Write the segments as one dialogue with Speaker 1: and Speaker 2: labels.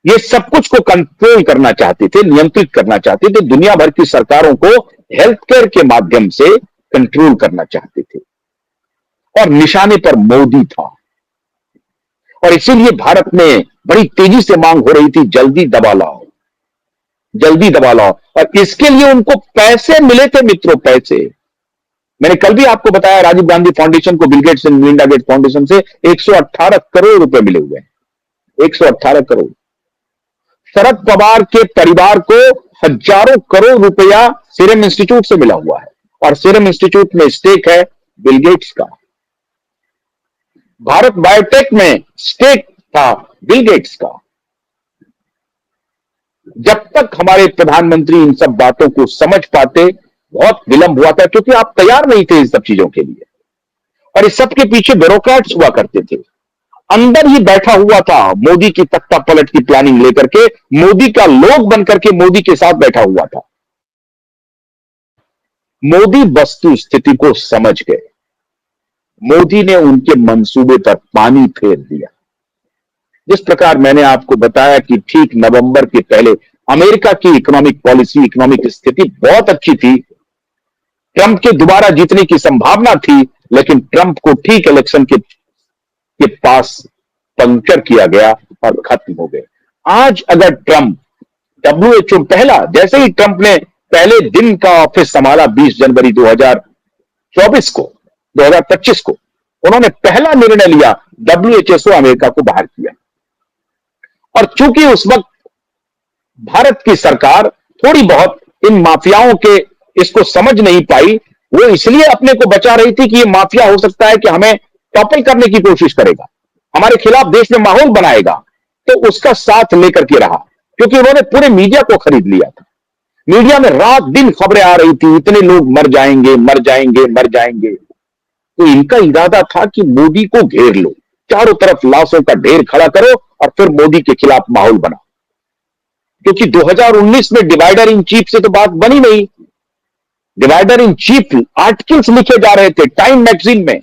Speaker 1: ये सब कुछ को कंट्रोल करना चाहते थे, नियंत्रित करना चाहते थे, दुनिया भर की सरकारों को हेल्थ केयर के माध्यम से कंट्रोल करना चाहते थे और निशाने पर मोदी था। और इसीलिए भारत में बड़ी तेजी से मांग हो रही थी, जल्दी दबा लाओ, जल्दी दबा लाओ। और इसके लिए उनको पैसे मिले थे मित्रों, पैसे। मैंने कल भी आपको बताया, राजीव गांधी फाउंडेशन को, Bill Gates and Melinda Gates foundation से 118 करोड़ रुपए मिले हुए हैं, 118 करोड़। शरद पवार के परिवार को हजारों करोड़ रुपया सीरम इंस्टीट्यूट से मिला हुआ है, और सीरम इंस्टीट्यूट में स्टेक है बिल गेट्स का। भारत बायोटेक में स्टेक था बिल गेट्स का। जब तक हमारे प्रधानमंत्री इन सब बातों को समझ पाते, बहुत विलंब हुआ था, क्योंकि आप तैयार नहीं थे इन सब चीजों के लिए। और इस सब के पीछे ब्यूरोक्रेट्स हुआ करते थे। अंदर ही बैठा हुआ था मोदी की तख्ता पलट की प्लानिंग लेकर के, मोदी का लोग बनकर के मोदी के साथ बैठा हुआ था। मोदी वस्तु स्थिति को समझ गए, मोदी ने उनके मंसूबे पर पानी फेर दिया। जिस प्रकार मैंने आपको बताया कि ठीक नवंबर के पहले अमेरिका की इकोनॉमिक पॉलिसी, इकोनॉमिक स्थिति बहुत अच्छी थी, ट्रंप के दोबारा जीतने की संभावना थी, लेकिन ट्रंप को ठीक इलेक्शन के पास पंक्चर किया गया और खत्म हो गए। आज अगर ट्रंप WHO पहला, जैसे ही ट्रंप ने पहले दिन का ऑफिस संभाला 20 जनवरी 2024 को, 2025 को, उन्होंने पहला निर्णय लिया, WHO अमेरिका को बाहर किया। और चूंकि उस वक्त भारत की सरकार थोड़ी बहुत इन माफियाओं के इसको समझ नहीं पाई, वो इसलिए अपने को बचा रही थी कि ये माफिया हो सकता है कि हमें टॉपल करने की कोशिश करेगा, हमारे खिलाफ देश में माहौल बनाएगा, तो उसका साथ लेकर के रहा, क्योंकि उन्होंने पूरे मीडिया को खरीद लिया था। मीडिया में रात दिन खबरें आ रही थी, इतने लोग मर जाएंगे, मर जाएंगे, मर जाएंगे। तो इनका इरादा था कि मोदी को घेर लो, चारों तरफ लाशों का ढेर खड़ा करो और फिर मोदी के खिलाफ माहौल बनाओ। क्योंकि 2019 में डिवाइडर इन चीफ से तो बात बनी नहीं। डिवाइडर इन चीफ आर्टिकल्स लिखे जा रहे थे टाइम मैगजीन में,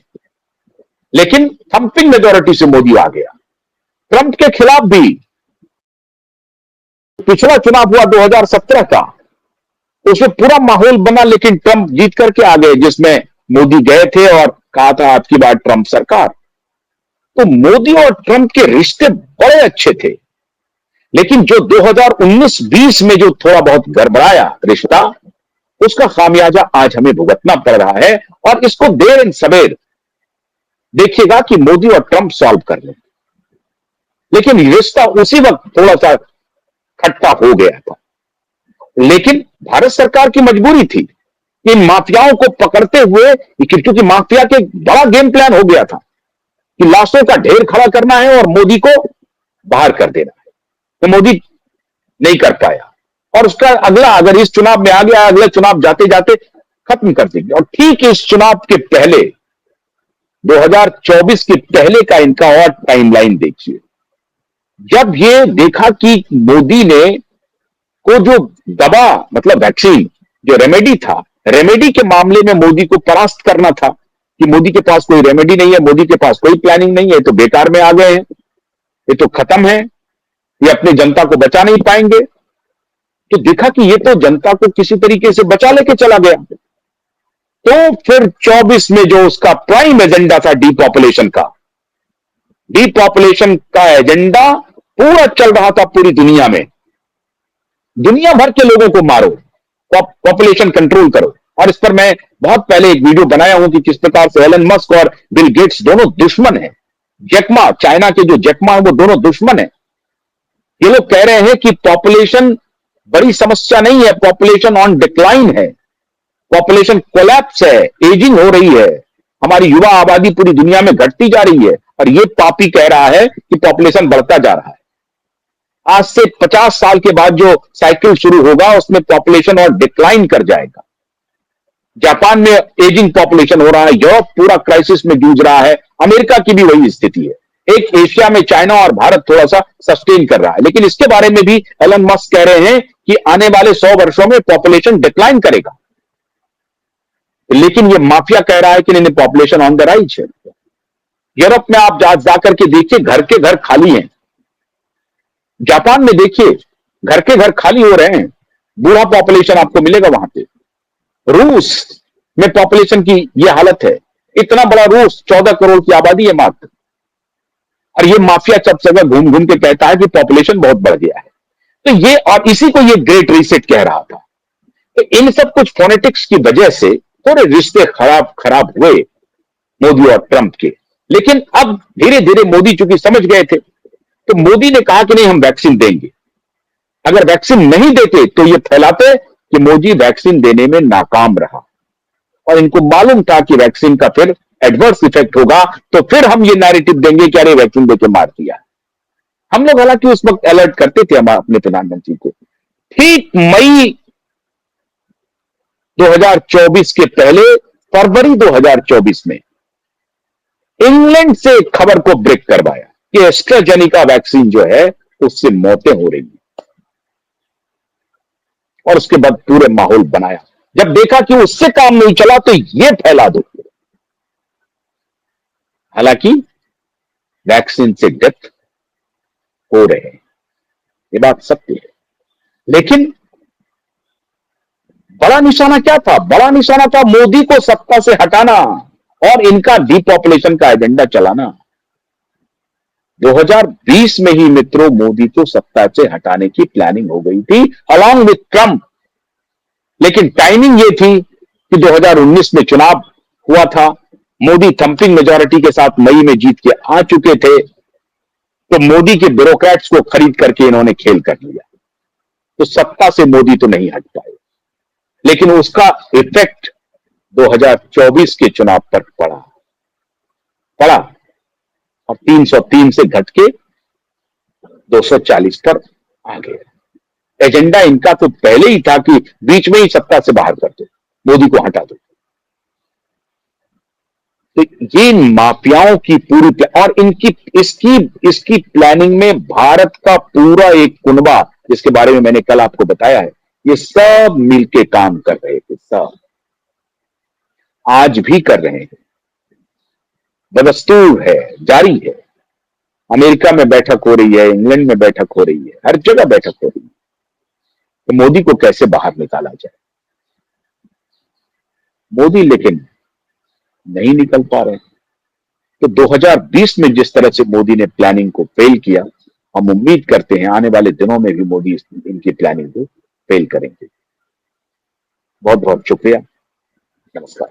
Speaker 1: लेकिन थंपिंग मेजॉरिटी से मोदी आ गया। ट्रंप के खिलाफ भी पिछला चुनाव हुआ 2017 का, उसमें पूरा माहौल बना, लेकिन ट्रंप जीत करके आ गए, जिसमें मोदी गए थे और कहा था आज की बार ट्रंप सरकार। तो मोदी और ट्रंप के रिश्ते बड़े अच्छे थे, लेकिन जो 2019-20 में जो थोड़ा बहुत गड़बड़ाया रिश्ता, उसका खामियाजा आज हमें भुगतना पड़ रहा है। और इसको देर एंड सवेर देखिएगा कि मोदी और ट्रंप सॉल्व कर लें, लेकिन रिश्ता उसी वक्त थोड़ा सा खट्टा हो गया था। लेकिन भारत सरकार की मजबूरी थी इन माफियाओं को पकड़ते हुए, क्योंकि माफिया के बड़ा गेम प्लान हो गया था कि लाशों का ढेर खड़ा करना है और मोदी को बाहर कर देना है। तो मोदी नहीं कर पाया, और उसका अगला, अगर इस चुनाव में आ गया, अगले चुनाव जाते जाते खत्म कर देंगे। और ठीक इस चुनाव के पहले, 2024 के पहले का इनका और टाइमलाइन देखिए। जब ये देखा कि मोदी ने को जो दवा, मतलब वैक्सीन, जो रेमेडी था, रेमेडी के मामले में मोदी को परास्त करना था कि मोदी के पास कोई रेमेडी नहीं है, मोदी के पास कोई प्लानिंग नहीं है, तो बेकार में आ गए हैं, ये तो खत्म है, ये अपनी जनता को बचा नहीं पाएंगे। तो देखा कि ये तो जनता को किसी तरीके से बचा लेके चला गया। तो फिर 24 में जो उसका प्राइम एजेंडा था डिपॉपुलेशन का एजेंडा पूरा चल रहा था पूरी दुनिया में, दुनिया भर के लोगों को मारो, पॉपुलेशन कंट्रोल करो। और इस पर मैं बहुत पहले एक वीडियो बनाया हूं कि किस प्रकार से एलन मस्क और बिल गेट्स दोनों दुश्मन हैं। जैकमा, चाइना के जो जैकमा है, वो दोनों दुश्मन है। ये लोग कह रहे हैं कि पॉपुलेशन बड़ी समस्या नहीं है, पॉपुलेशन ऑन डिक्लाइन है, पॉपुलेशन कोलैप्स है, एजिंग हो रही है, हमारी युवा आबादी पूरी दुनिया में घटती जा रही है। और ये पापी कह रहा है कि पॉपुलेशन बढ़ता जा रहा है। आज से 50 साल के बाद जो साइकिल शुरू होगा, उसमें पॉपुलेशन और डिक्लाइन कर जाएगा। जापान में एजिंग पॉपुलेशन हो रहा है, यूरोप पूरा क्राइसिस में जूझ रहा है, अमेरिका की भी वही स्थिति है। एक एशिया में चाइना और भारत थोड़ा सा सस्टेन कर रहा है, लेकिन इसके बारे में भी एलन मस्क कह रहे हैं कि आने वाले 100 वर्षों में पॉपुलेशन डिक्लाइन करेगा। लेकिन ये माफिया कह रहा है कि नहीं, पॉपुलेशन ऑन द राइज है। यूरोप में आप जाकर के देखिए, घर के घर खाली हैं। जापान में देखिए, घर के घर खाली हो रहे हैं, बूढ़ा पॉपुलेशन आपको मिलेगा वहां पे। रूस में पॉपुलेशन की ये हालत है, इतना बड़ा रूस, 14 करोड़ की आबादी है मात्र, और ये माफिया सब जगह घूम घूम के कहता है कि पॉपुलेशन बहुत बढ़ गया है। तो ये, और इसी को ये ग्रेट रीसेट कह रहा था। तो इन सब कुछ फोनेटिक्स की वजह से थोड़े रिश्ते खराब खराब हुए मोदी और ट्रंप के। लेकिन अब धीरे धीरे मोदी चूंकि समझ गए थे, तो मोदी ने कहा कि नहीं, हम वैक्सीन देंगे। अगर वैक्सीन नहीं देते तो ये फैलाते कि मोदी वैक्सीन देने में नाकाम रहा, और इनको मालूम था कि वैक्सीन का फिर एडवर्स इफेक्ट होगा, तो फिर हम ये नैरेटिव देंगे कि अरे वैक्सीन देके मार दिया। हम लोग हालांकि उस वक्त अलर्ट करते थे हम अपने प्रधानमंत्री को। ठीक मई 2024 के पहले फरवरी 2024 में इंग्लैंड से एक खबर को ब्रेक करवाया कि एस्ट्राजेनिका वैक्सीन जो है उससे मौतें हो रही हैं, और उसके बाद पूरे माहौल बनाया। जब देखा कि उससे काम नहीं चला तो ये फैला दो। हालांकि वैक्सीन से डेथ हो रहे हैं, ये बात सत्य है, लेकिन बड़ा निशाना क्या था? बड़ा निशाना था मोदी को सत्ता से हटाना और इनका डीपॉपुलेशन का एजेंडा चलाना। 2020 में ही मित्रों मोदी को सत्ता से हटाने की प्लानिंग हो गई थी अलॉन्ग विथ ट्रंप। लेकिन टाइमिंग ये थी कि 2019 में चुनाव हुआ था, मोदी थंपिंग मेजॉरिटी के साथ मई में जीत के आ चुके थे, तो मोदी के ब्यूरोक्रेट्स को खरीद करके इन्होंने खेल कर लिया। तो सत्ता से मोदी तो नहीं हट पाए, लेकिन उसका इफेक्ट 2024 के चुनाव पर पड़ा और 303 से घट के 240 पर आ गया। एजेंडा इनका तो पहले ही था कि बीच में ही सत्ता से बाहर कर दो, मोदी को हटा दो। तो ये माफियाओं की पूरी, और इनकी इसकी प्लानिंग में भारत का पूरा एक कुनबा, जिसके बारे में मैंने कल आपको बताया है, ये सब मिलके काम कर रहे थे, सब आज भी कर रहे हैं, बदस्तूर है, जारी है। अमेरिका में बैठक हो रही है, इंग्लैंड में बैठक हो रही है, हर जगह बैठक हो रही है। तो मोदी को कैसे बाहर निकाला जाए? मोदी लेकिन नहीं निकल पा रहे। तो 2020 में जिस तरह से मोदी ने प्लानिंग को फेल किया, हम उम्मीद करते हैं आने वाले दिनों में भी मोदी इनकी प्लानिंग को फेल करेंगे। बहुत बहुत शुक्रिया, नमस्कार।